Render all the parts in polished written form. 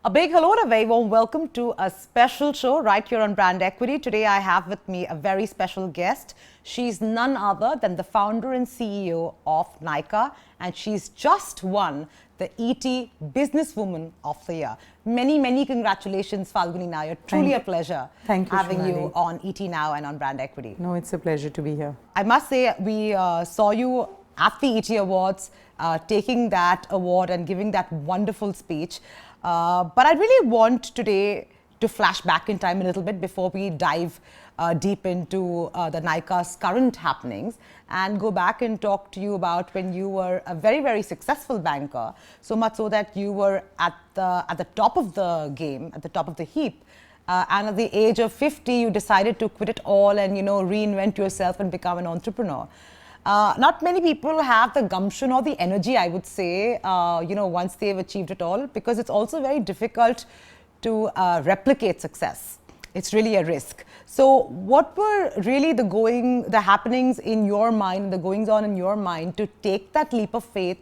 A big hello and a very warm welcome to a special show right here on Brand Equity. Today I have with me a very special guest. She's none other than the founder and CEO of Nykaa, and she's just won the ET Businesswoman of the Year. Many congratulations, Falguni Nayar. Truly a pleasure having you on ET Now and on Brand Equity. No, it's a pleasure to be here. I must say, we saw you at the ET Awards, taking that award and giving that wonderful speech. But I really want today to flash back in time a little bit before we dive deep into the Nykaa's current happenings and go back and talk to you about when you were a very successful banker, so much so that you were at the top of the game, at the top of the heap. And at the age of 50, you decided to quit it all and, reinvent yourself and become an entrepreneur. Not many people have the gumption or the energy, I would say, once they've achieved it all, because it's also very difficult to replicate success. It's really a risk. So what were really the happenings in your mind, the goings on in your mind to take that leap of faith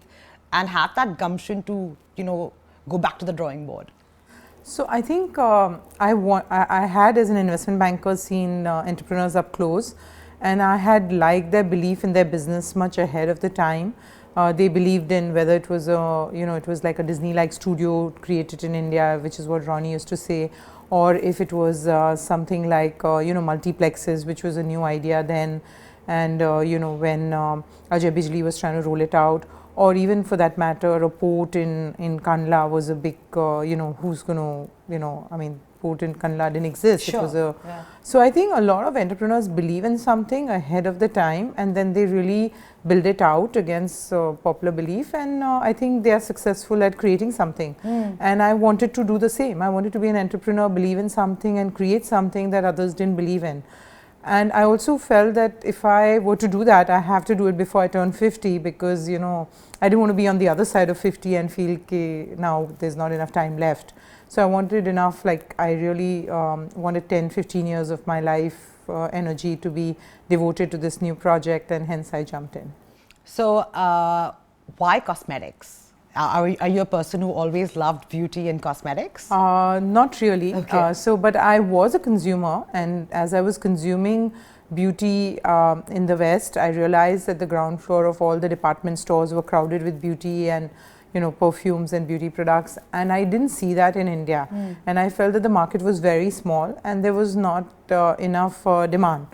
and have that gumption to, go back to the drawing board? So I think I had, as an investment banker, seen entrepreneurs up close. And I had liked their belief in their business much ahead of the time. They believed in whether it was it was like a Disney-like studio created in India, which is what Ronnie used to say, or if it was something like multiplexes, which was a new idea then, and when Ajay Bijli was trying to roll it out, or even for that matter, a port in Kandla was a big who's going to port in Kandla didn't exist. Sure. It was So I think a lot of entrepreneurs believe in something ahead of the time, and then they really build it out against popular belief, and I think they are successful at creating something. And I wanted to do the same. I wanted to be an entrepreneur, believe in something and create something that others didn't believe in. And I also felt that if I were to do that, I have to do it before I turn 50, because I didn't want to be on the other side of 50 and feel now there's not enough time left. So I wanted enough, I really wanted 10-15 years of my life energy to be devoted to this new project, and hence I jumped in. So why cosmetics? Are you a person who always loved beauty and cosmetics? Not really. Okay. But I was a consumer, and as I was consuming beauty in the West, I realized that the ground floor of all the department stores were crowded with beauty and perfumes and beauty products, and I didn't see that in India. And I felt that the market was very small and there was not enough demand.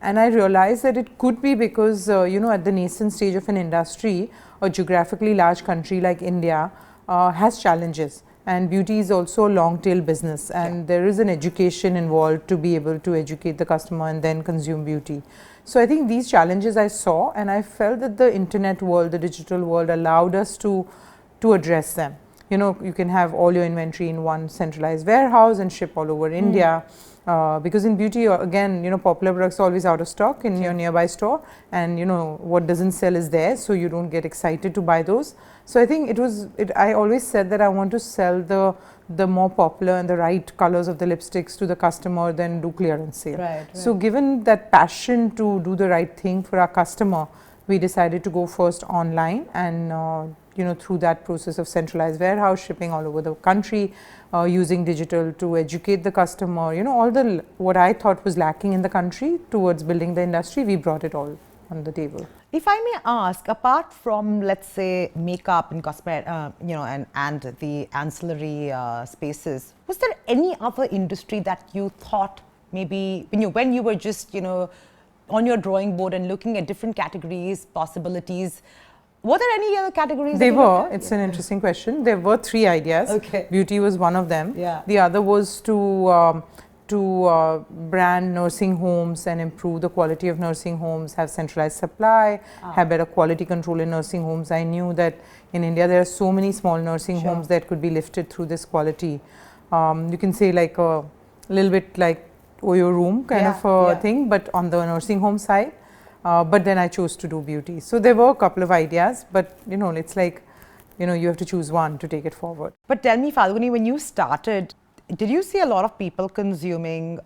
And I realized that it could be because at the nascent stage of an industry, a geographically large country like India has challenges, and beauty is also a long tail business, and there is an education involved to be able to educate the customer and then consume beauty. So I think these challenges I saw, and I felt that the internet world, the digital world, allowed us to address them. You can have all your inventory in one centralized warehouse and ship all over India. Because in beauty, again, popular products are always out of stock in your nearby store, and what doesn't sell is there, so you don't get excited to buy those. So I think I always said that I want to sell the more popular and the right colors of the lipsticks to the customer than do clearance sale. Right. So given that passion to do the right thing for our customer, we decided to go first online, and through that process of centralized warehouse, shipping all over the country, using digital to educate the customer, all what I thought was lacking in the country towards building the industry, we brought it all on the table. If I may ask, apart from, let's say, makeup and cosmetic, and the ancillary spaces, was there any other industry that you thought maybe when you were just on your drawing board and looking at different categories, possibilities? Were there any other categories? There were. It's an interesting question. There were 3 ideas. Okay. Beauty was one of them. Yeah. The other was to brand nursing homes and improve the quality of nursing homes, have centralized supply, have better quality control in nursing homes. I knew that in India there are so many small nursing homes that could be lifted through this quality. You can say like a little bit like Oyo room kind of a thing, but on the nursing home side. But then I chose to do beauty. So there were a couple of ideas, but it's like, you have to choose one to take it forward. But tell me, Falguni, when you started, did you see a lot of people consuming,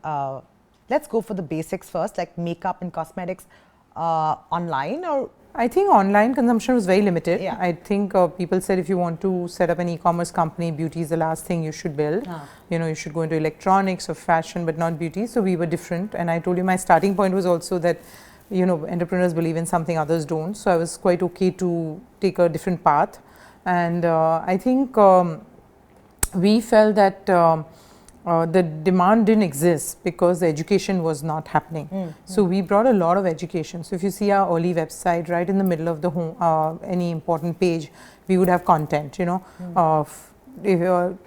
let's go for the basics first, like makeup and cosmetics online, or I think online consumption was very limited. Yeah. I think people said if you want to set up an e-commerce company, beauty is the last thing you should build. You know, you should go into electronics or fashion, but not beauty. So we were different. And I told you my starting point was also that, you know, entrepreneurs believe in something others don't. So I was quite okay to take a different path. And I think we felt that the demand didn't exist because the education was not happening. So we brought a lot of education. So if you see our early website, right in the middle of the home, any important page, we would have content, you know, if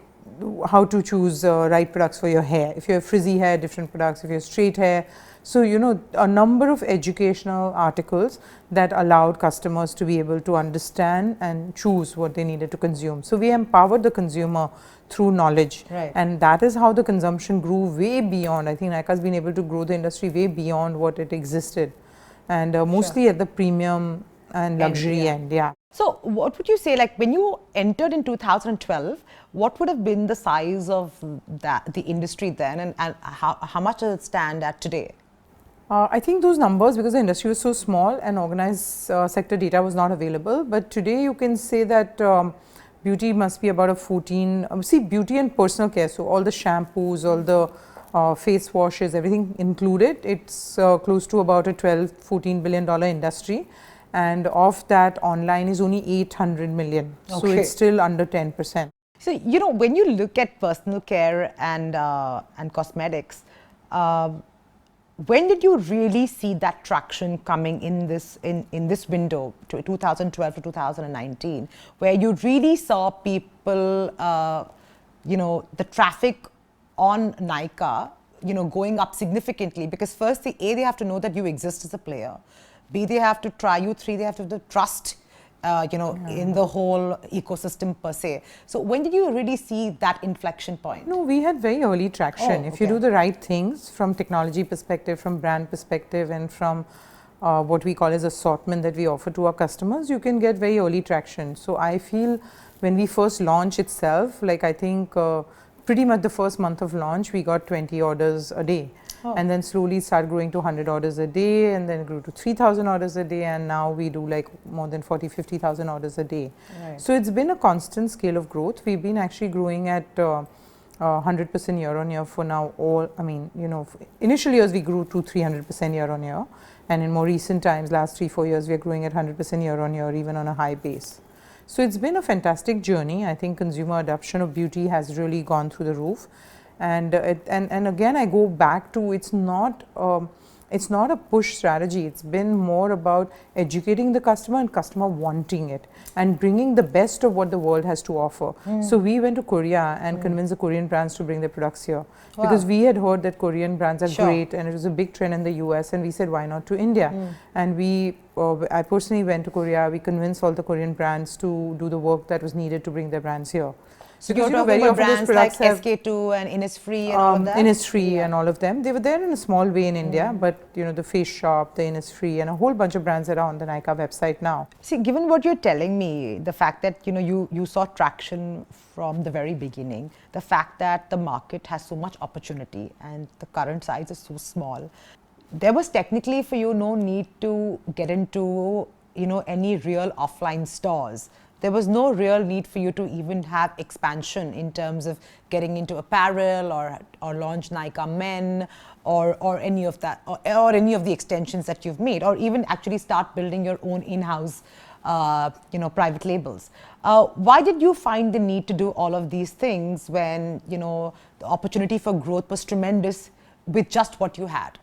how to choose right products for your hair. If you have frizzy hair, different products. If you have straight hair. So, you know, a number of educational articles that allowed customers to be able to understand and choose what they needed to consume. So we empowered the consumer through knowledge. Right. And that is how the consumption grew way beyond. I think Nykaa has been able to grow the industry way beyond what it existed. And mostly at the premium and luxury end. Yeah. So what would you say, like when you entered in 2012, what would have been the size of the industry then, and how much does it stand at today? I think those numbers, because the industry was so small and organized sector data was not available, but today you can say that beauty must be about a 14, see beauty and personal care, so all the shampoos, all the face washes, everything included, it's close to about a $12–14 billion industry, and of that online is only 800 million, so it's still under 10%. So, you know, when you look at personal care and cosmetics, when did you really see that traction coming in this window, 2012 to 2019, where you really saw people, you know, the traffic on Nykaa, you know, going up significantly? Because first, they have to know that you exist as a player. B, they have to try you. 3, they have to trust, you know, in the whole ecosystem per se. So when did you really see that inflection point? No, we had very early traction. If you do the right things from technology perspective, from brand perspective, and from what we call as assortment that we offer to our customers, you can get very early traction. So I feel when we first launched itself, like I think pretty much the first month of launch, we got 20 orders a day. And then slowly started growing to 100 orders a day, and then grew to 3,000 orders a day, and now we do like more than 40–50,000 orders a day. So it's been a constant scale of growth. We've been actually growing at 100% year on year for now. I mean, you know, initial years we grew to 300% year on year, and in more recent times, last 3–4 years, we are growing at 100% year on year, even on a high base. So it's been a fantastic journey. I think consumer adoption of beauty has really gone through the roof. And again, I go back to it's not a push strategy. It's been more about educating the customer and customer wanting it and bringing the best of what the world has to offer. So we went to Korea and convinced the Korean brands to bring their products here because we had heard that Korean brands are great, and it was a big trend in the US, and we said, why not to India? And I personally went to Korea. We convinced all the Korean brands to do the work that was needed to bring their brands here. So you're talking about brands like SK2 and Innisfree and all of that? Innisfree and all of them. They were there in a small way in India, but you know, the Face Shop, the Innisfree, and a whole bunch of brands that are on the Nykaa website now. See, given what you're telling me, the fact that, you know, you saw traction from the very beginning, the fact that the market has so much opportunity and the current size is so small, there was technically for you no need to get into, you know, any real offline stores. There was no real need for you to even have expansion in terms of getting into apparel or launch Nykaa Men or any of that, or any of the extensions that you've made, or even actually start building your own in-house, you know, private labels. Why did you find the need to do all of these things when, you know, the opportunity for growth was tremendous with just what you had?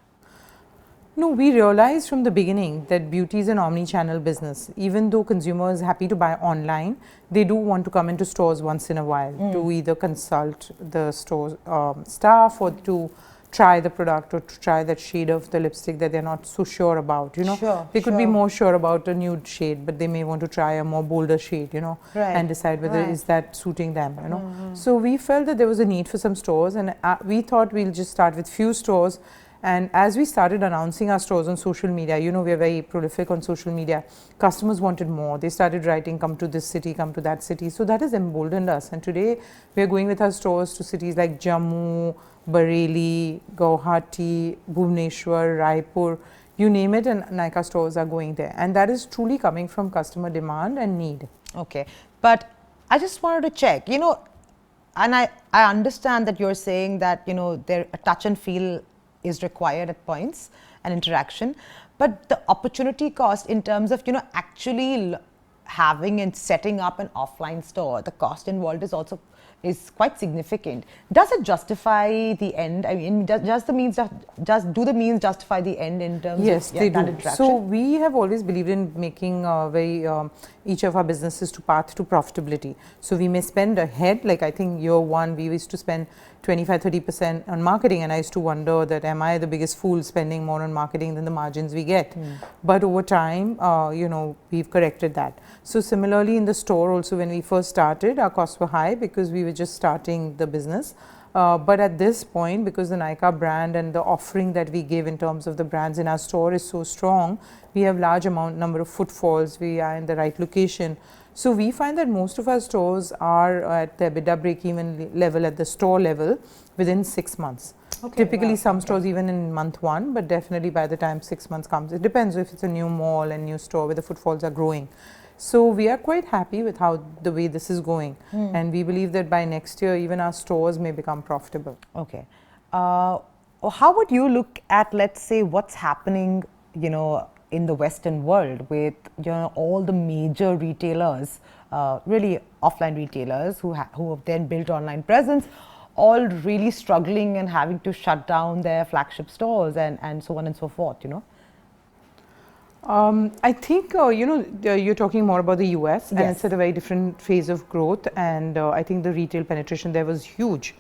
No, we realized from the beginning that beauty is an omni-channel business. Even though consumers are happy to buy online, they do want to come into stores once in a while to either consult the store staff or to try the product or to try that shade of the lipstick that they're not so sure about, you know. They could be more sure about a nude shade, but they may want to try a more bolder shade, you know, and decide whether is that suiting them, you know. So we felt that there was a need for some stores, and we thought we'll just start with few stores. And as we started announcing our stores on social media, you know, we are very prolific on social media, customers wanted more. They started writing, come to this city, come to that city. So that has emboldened us. And today we are going with our stores to cities like Jammu, Bareilly, Guwahati, Bhubaneswar, Raipur. you name it, and Nykaa stores are going there. And that is truly coming from customer demand and need. Okay. But I just wanted to check, you know, and I understand that you're saying that, you know, there a touch and feel is required at points and interaction, but the opportunity cost in terms of, you know, actually having and setting up an offline store, the cost involved is quite significant. Does it justify the end? I mean, does the means justify the end in terms yes, of they that do. interaction? So we have always believed in making each of our businesses to path to profitability. So we may spend ahead, like I think year one we used to spend 25-30% on marketing, and I used to wonder that am I the biggest fool spending more on marketing than the margins we get. But over time, you know, we've corrected that. So similarly in the store also, when we first started, our costs were high because we were just starting the business. But at this point, because the Nykaa brand and the offering that we give in terms of the brands in our store is so strong, we have large number of footfalls, we are in the right location. So we find that most of our stores are at the EBITDA break-even level at the store level within 6 months. Okay, typically some stores even in month 1, but definitely by the time 6 months comes, it depends if it's a new mall and new store where the footfalls are growing. So we are quite happy with how the way this is going, and we believe that by next year even our stores may become profitable. Okay. How would you look at, let's say, what's happening, you know, in the Western world with, you know, all the major retailers, really offline retailers who have then built online presence, all really struggling and having to shut down their flagship stores and so on and so forth, you know? I think, you know, you're talking more about the US, and it's at a very different phase of growth, and I think the retail penetration there was huge.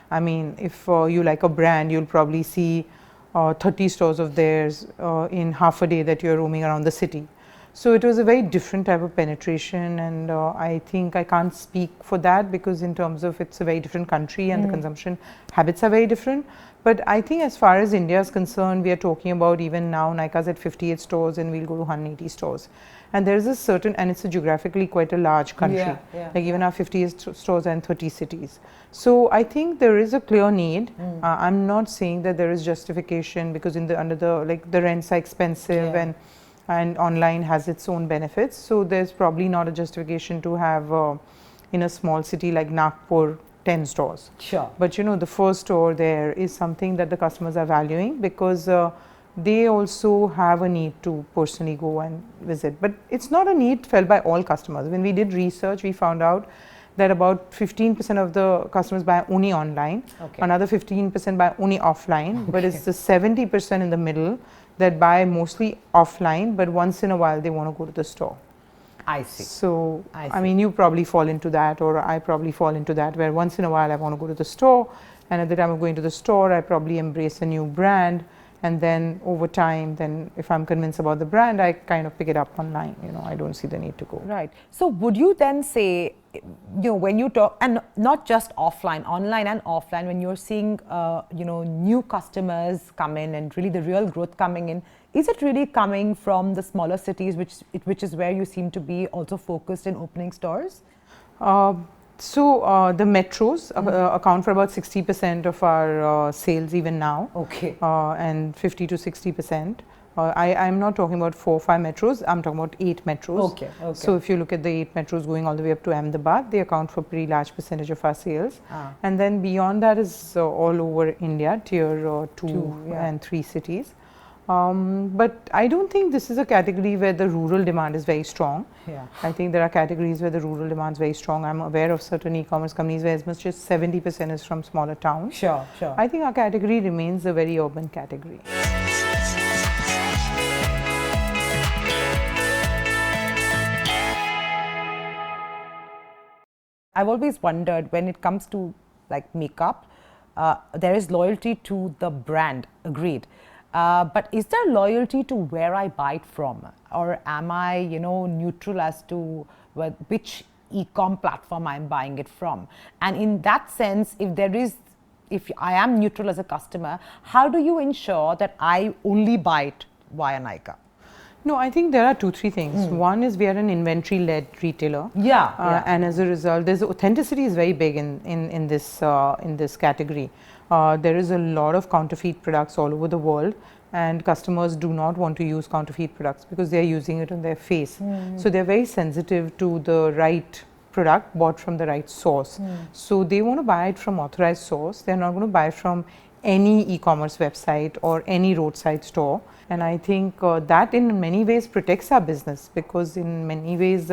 I mean, if you like a brand, you'll probably see 30 stores of theirs in half a day that you're roaming around the city. So it was a very different type of penetration, and I think I can't speak for that because in terms of it's a very different country and the consumption habits are very different. But I think as far as India is concerned, we are talking about even now Nykaa's at 58 stores and we'll go to 180 stores. And there is a certain, and it's a geographically quite a large country. Like even our 58 stores are in 30 cities. So I think there is a clear need. I'm not saying that there is justification because under the rents are expensive and online has its own benefits. So there's probably not a justification to have in a small city like Nagpur 10 stores. Sure. But you know, the first store there is something that the customers are valuing because they also have a need to personally go and visit. But it's not a need felt by all customers. When we did research, we found out that about 15% of the customers buy only online, another 15% buy only offline, but it's the 70% in the middle that buy mostly offline, but once in a while they want to go to the store. I see. So, I mean, you probably fall into that, or I probably fall into that, where once in a while I want to go to the store, and at the time of going to the store, I probably embrace a new brand, and then over time, then if I'm convinced about the brand, I kind of pick it up online. You know, I don't see the need to go. Right. So would you then say, you know, when you talk, and not just offline, online and offline, when you're seeing, you know, new customers come in and really the real growth coming in, is it really coming from the smaller cities, which is where you seem to be also focused in opening stores? So the metros account for about 60% of our sales even now. Okay. And 50 to 60%. I'm not talking about 4 or 5 metros, I'm talking about 8 metros. Okay. So if you look at the 8 metros going all the way up to Ahmedabad, they account for a pretty large percentage of our sales. And then beyond that is all over India, tier 2 and 3 cities. But I don't think this is a category where the rural demand is very strong. I think there are categories where the rural demand is very strong. I'm aware of certain e-commerce companies where as much as 70% is from smaller towns. Sure. I think our category remains a very urban category. I've always wondered when it comes to like makeup, there is loyalty to the brand, agreed. But is there loyalty to where I buy it from, or am I, you know, neutral as to which e-com platform I'm buying it from? And in that sense, if I am neutral as a customer, how do you ensure that I only buy it via Nykaa? No, I think there are 2-3 things. One is we are an inventory-led retailer. And as a result, there's authenticity is very big in this category. There is a lot of counterfeit products all over the world, and customers do not want to use counterfeit products because they are using it on their face. So they're very sensitive to the right product bought from the right source. So they want to buy it from authorized source. They're not going to buy from any e-commerce website or any roadside store. And I think that in many ways protects our business, because in many ways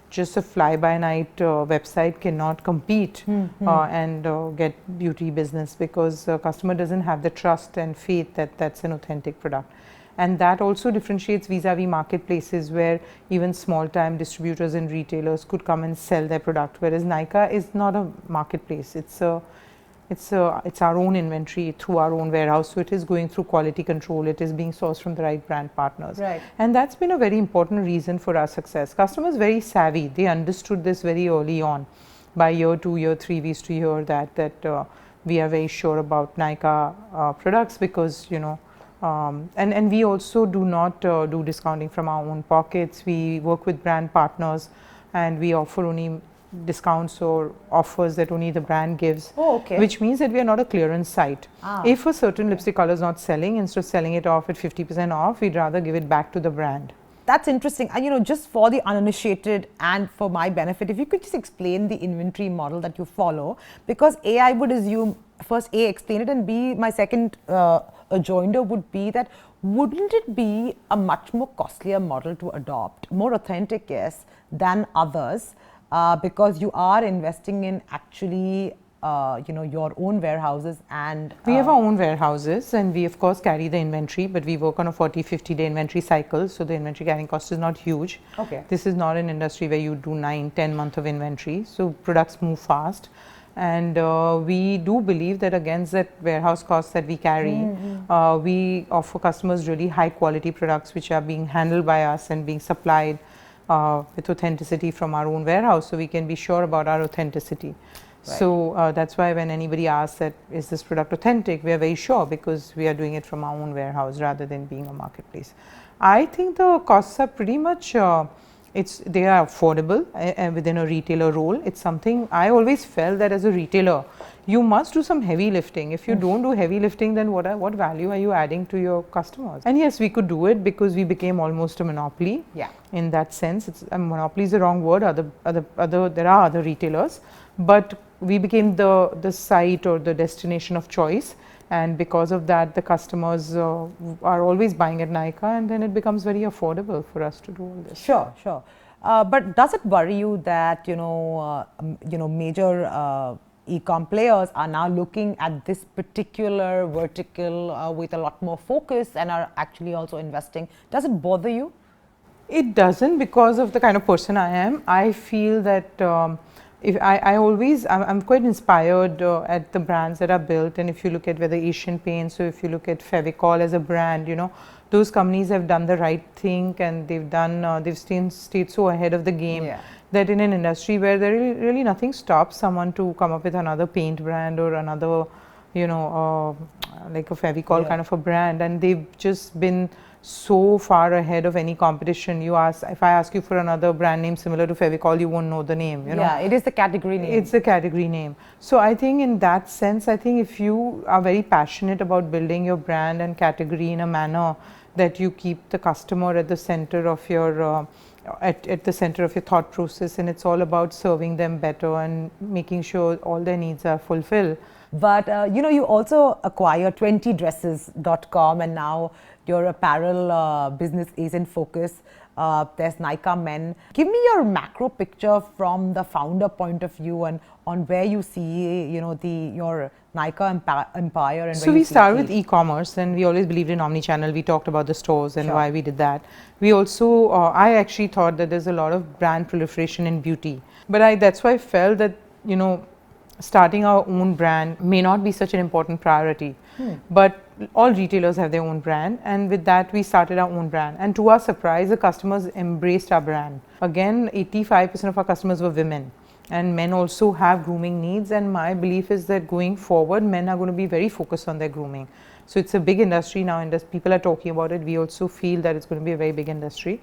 just a fly-by-night website cannot compete and get beauty business, because customer doesn't have the trust and faith that that's an authentic product. And that also differentiates vis-a-vis marketplaces where even small-time distributors and retailers could come and sell their product, whereas Nykaa is not a marketplace. It's our own inventory through our own warehouse, so it is going through quality control, it is being sourced from the right brand partners. Right. And that's been a very important reason for our success. Customers very savvy, they understood this very early on. By year 2, year 3, we used to hear that we are very sure about Nykaa products, because and we also do not do discounting from our own pockets. We work with brand partners and we offer only discounts or offers that only the brand gives. Oh, okay. Which means that we are not a clearance site. If a certain lipstick color is not selling, instead of selling it off at 50% off, we'd rather give it back to the brand. That's interesting. And just for the uninitiated and for my benefit, if you could just explain the inventory model that you follow, because A, I would assume, first A, explain it, and B, my second rejoinder would be that wouldn't it be a much more costlier model to adopt, more authentic, yes, than others, because you are investing in actually your own warehouses, and we have our own warehouses, and we of course carry the inventory, but we work on a 40-50 day inventory cycle, so the inventory carrying cost is not huge. Okay. This is not an industry where you do 9-10 months of inventory, so products move fast. And we do believe that against that warehouse cost that we carry, we offer customers really high quality products which are being handled by us and being supplied with authenticity from our own warehouse, so we can be sure about our authenticity. Right. So that's why when anybody asks that is this product authentic, we are very sure, because we are doing it from our own warehouse rather than being a marketplace. I think the costs are pretty much they are affordable within a retailer role. It's something I always felt that as a retailer, you must do some heavy lifting. If you don't do heavy lifting, then what value are you adding to your customers? And yes, we could do it because we became almost a monopoly. Yeah. In that sense, monopoly is the wrong word. There are other retailers, but we became the site or the destination of choice. And because of that, the customers are always buying at Nykaa, and then it becomes very affordable for us to do all this. Sure. But does it worry you that major e-com players are now looking at this particular vertical with a lot more focus and are actually also investing? Does it bother you? It doesn't, because of the kind of person I am. I feel that I'm quite inspired at the brands that are built, and if you look at whether Asian Paints or if you look at Fevicol as a brand, those companies have done the right thing, and they've stayed so ahead of the game that in an industry where there really nothing stops someone to come up with another paint brand or another, like a Fevicol kind of a brand, and they've just been so far ahead of any competition. If I ask you for another brand name similar to Fevicol, you won't know the name. Yeah, it is the category name. It's the category name. So I think in that sense, I think if you are very passionate about building your brand and category in a manner that you keep the customer at the center of your at the center of your thought process, and it's all about serving them better and making sure all their needs are fulfilled. But you also acquire 20dresses.com, and now your apparel business is in focus. There's Nykaa Men. Give me your macro picture from the founder point of view, and on where you see your Nykaa empire. And so we started with e-commerce, and we always believed in omnichannel. We talked about the stores and why we did that. We also I actually thought that there's a lot of brand proliferation in beauty, but that's why I felt that starting our own brand may not be such an important priority. But all retailers have their own brand, and with that we started our own brand, and to our surprise the customers embraced our brand. Again, 85% of our customers were women, and men also have grooming needs, and my belief is that going forward men are going to be very focused on their grooming. So it's a big industry now, and people are talking about it. We also feel that it's going to be a very big industry.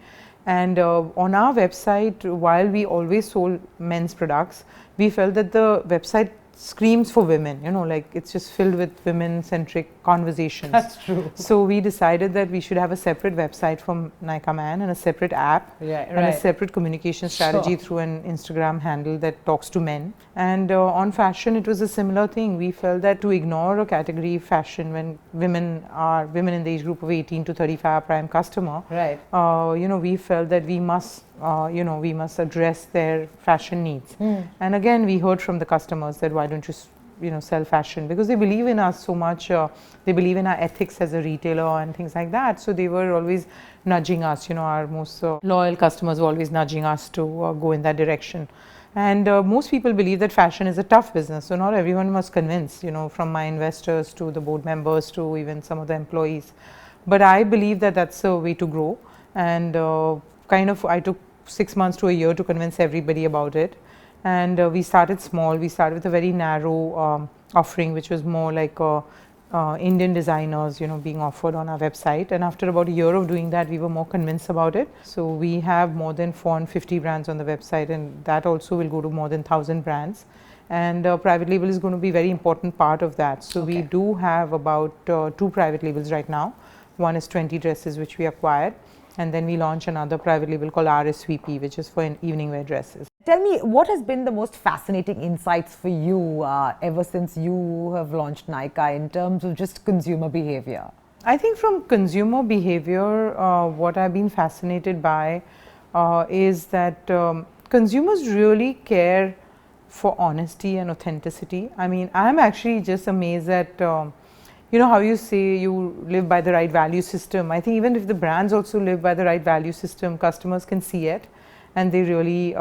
And on our website, while we always sold men's products, we felt that the website screams for women, you know, like it's just filled with women-centric conversations. That's true. So we decided that we should have a separate website for Nykaa Man and a separate app and a separate communication strategy through an Instagram handle that talks to men. And on fashion, it was a similar thing. We felt that to ignore a category fashion when women in the age group of 18 to 35 are prime customer, you know, we felt that we must you know, we must address their fashion needs. And again, we heard from the customers that why don't you, you know, sell fashion, because they believe in us so much. They believe in our ethics as a retailer and things like that. So they were always nudging us. You know, our most loyal customers were always nudging us to go in that direction. And most people believe that fashion is a tough business. So not everyone was convinced. You know, from my investors to the board members to even some of the employees. But I believe that that's a way to grow. And kind of, I took 6 months to a year to convince everybody about it. And we started small. We started with a very narrow offering, which was more like Indian designers, you know, being offered on our website. And after about a year of doing that, we were more convinced about it. So we have more than 450 brands on the website, and that also will go to more than 1,000 brands. And private label is going to be a very important part of that. So we do have about 2 private labels right now. One is 20 dresses, which we acquired. And then we launch another private label called RSVP, which is for evening wear dresses. Tell me, what has been the most fascinating insights for you ever since you have launched Nykaa in terms of just consumer behavior? I think from consumer behavior, what I've been fascinated by is that consumers really care for honesty and authenticity. I mean, I'm actually just amazed at you know how you say you live by the right value system. I think even if the brands also live by the right value system, customers can see it, and they really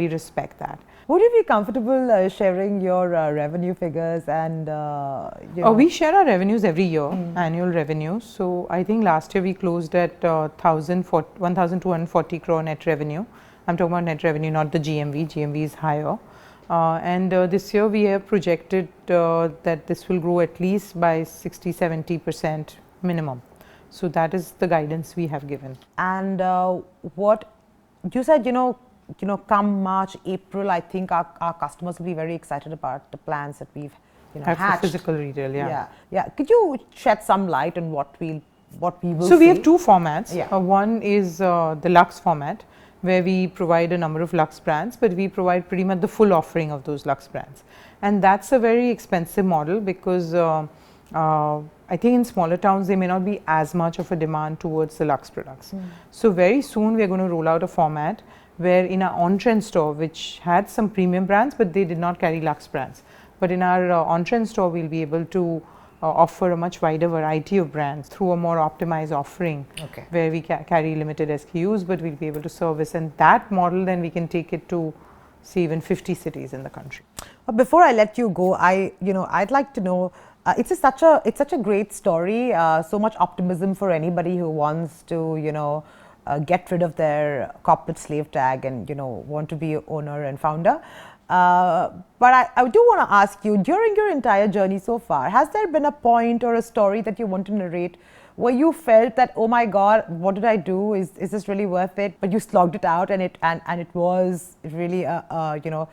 respect that. Would you be comfortable sharing your revenue figures and we share our revenues every year, annual revenue. So I think last year we closed at 1,240 crore net revenue. I'm talking about net revenue, not the GMV. GMV is higher. And this year we have projected that this will grow at least by 60-70% minimum. So that is the guidance we have given. And what you said, you know, come March, April, I think our customers will be very excited about the plans that we've hatched. Physical retail, yeah. Could you shed some light on what we will? So we have 2 formats. One is the Luxe format, where we provide a number of Luxe brands, but we provide pretty much the full offering of those Luxe brands. And that's a very expensive model because I think in smaller towns, there may not be as much of a demand towards the Luxe products. So very soon, we're going to roll out a format where in our on-trend store, which had some premium brands, but they did not carry Luxe brands. But in our on-trend store, we'll be able to offer a much wider variety of brands through a more optimized offering where we carry limited SKUs, but we'll be able to service. And that model, then we can take it to, say, even 50 cities in the country. Before I let you go, I'd like to know, it's such a great story, so much optimism for anybody who wants to, get rid of their corporate slave tag and, want to be an owner and founder. But I do want to ask you, during your entire journey so far, has there been a point or a story that you want to narrate where you felt that, oh my God, what did I do? Is this really worth it? But you slogged it out, and it was really a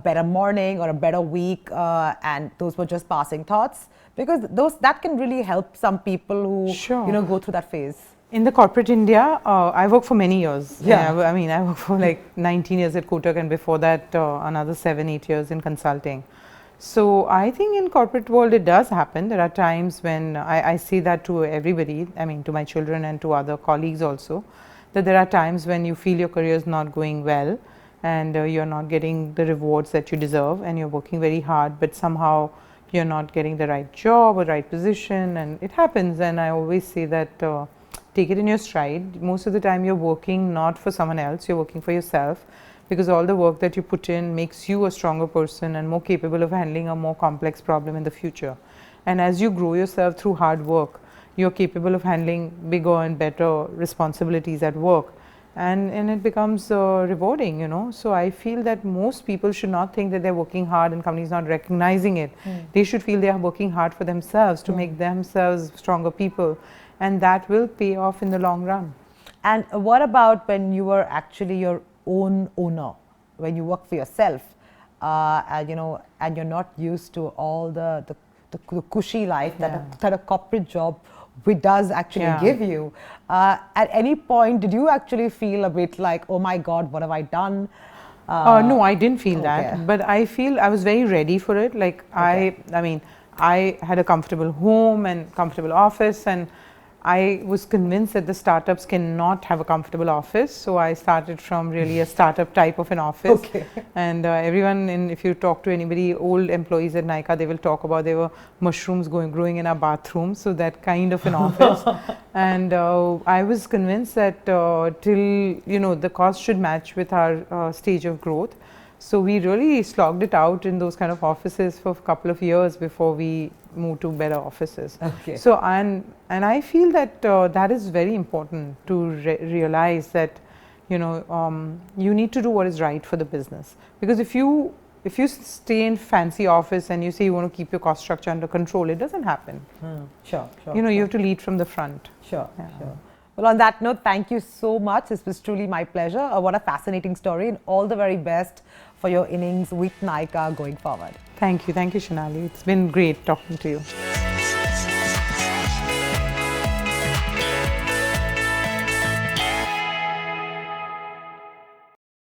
better morning or a better week, and those were just passing thoughts, because that can really help some people who go through that phase. In the corporate India, I worked for many years. I mean, I worked for like 19 years at Kotak, and before that, another 7-8 years in consulting. So I think in corporate world, it does happen. There are times when I say that to everybody, I mean, to my children and to other colleagues also, that there are times when you feel your career is not going well, and you're not getting the rewards that you deserve, and you're working very hard, but somehow you're not getting the right job or right position, and it happens. And I always say that take it in your stride. Most of the time you're working not for someone else, you're working for yourself, because all the work that you put in makes you a stronger person and more capable of handling a more complex problem in the future. And as you grow yourself through hard work, you're capable of handling bigger and better responsibilities at work, and it becomes rewarding, So I feel that most people should not think that they're working hard and companies not recognizing it. They should feel they are working hard for themselves to make themselves stronger people, and that will pay off in the long run. And what about when you were actually your own owner, when you work for yourself? and you're not used to all the cushy life that a corporate job which does actually give you. At any point, did you actually feel a bit like, oh my God, what have I done? No, I didn't feel that, but I feel I was very ready for it. Like I mean, I had a comfortable home and comfortable office, and I was convinced that the startups cannot have a comfortable office. So I started from really a startup type of an office. And everyone, if you talk to anybody, old employees at Nykaa, they will talk about there were mushrooms growing in our bathroom. So that kind of an office. And I was convinced that till the cost should match with our stage of growth. So we really slogged it out in those kind of offices for a couple of years before we moved to better offices. So and I feel that that is very important to realize that you need to do what is right for the business, because if you stay in fancy office and you say you want to keep your cost structure under control, it doesn't happen. Sure. You have to lead from the front. Sure. Well, on that note, thank you so much. This was truly my pleasure. What a fascinating story, and all the very best for your innings with Nykaa going forward. Thank you, Sonali. It's been great talking to you.